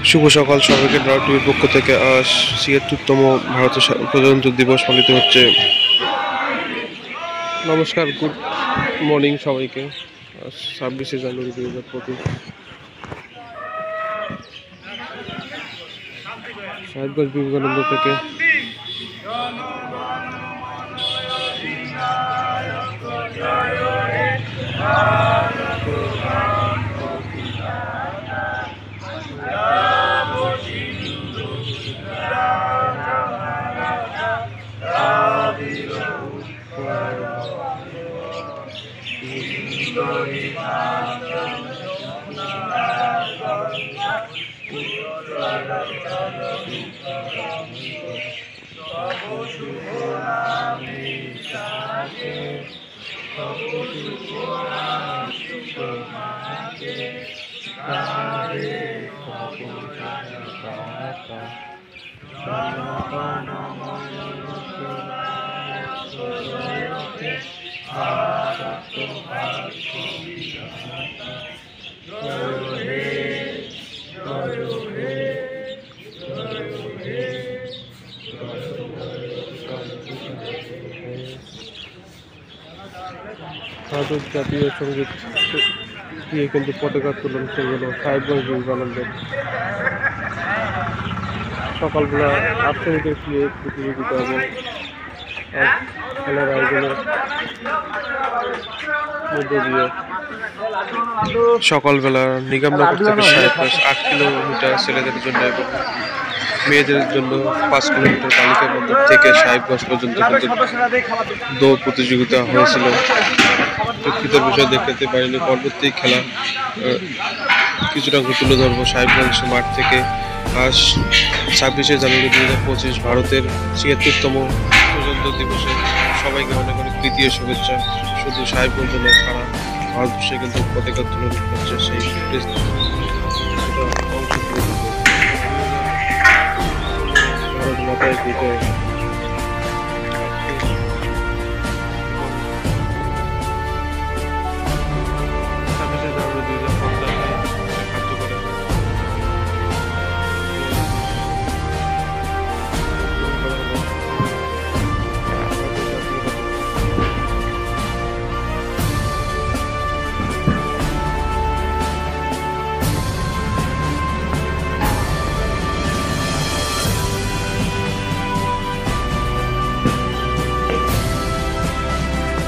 শুভ সকাল সবাইকে। ড্রাউট টিভির পক্ষ থেকে ৭৬তম ভারতের প্রজাতন্ত্র দিবস পালিত হচ্ছে। নমস্কার, গুড মর্নিং সবাইকে। ২৬শে জানুয়ারি ২০২৫ সাহেবগঞ্জ বিবেকানন্দ থেকে ভারতের জাতীয় সঙ্গীত দিয়ে কিন্তু পতাকা উত্তোলন হয়ে গেল সাহেবগঞ্জ বিবেকানন্দের। সকালবেলা ৮ মিনিটের প্লে প্রতিযোগিতা এবং খেলার আয়োজনের মধ্য দিয়ে সকালবেলা নিগমনগর থেকে সাহেবগঞ্জ ৮ কিলোমিটার ছেলেদের জন্য এবং মেয়েদের জন্য ৫ কিলোমিটার বালিকার মধ্যে থেকে সাহেবগঞ্জ পর্যন্ত দৌড় প্রতিযোগিতা হয়েছিল। দুঃখিতের বিষয় দেখতে পারিনি। পরবর্তী খেলা কিছুটা তুলে ধরবো সাহেবগঞ্জ মাঠ থেকে। আজ ২৬শে জানুয়ারি ২০২৫ ভারতের ৭৬তম প্রজাতন্ত্র দিবসে সবাইকে অনেক অনেক প্রীতি ও শুভেচ্ছা। শুধু সাহেবগঞ্জ নয়, সারা ভারতবর্ষে কিন্তু পতাকা উত্তোলন হচ্ছে। সেই ফুটেজ অংশ তুলে ধরবো। ভারত মাতায় বিজয়।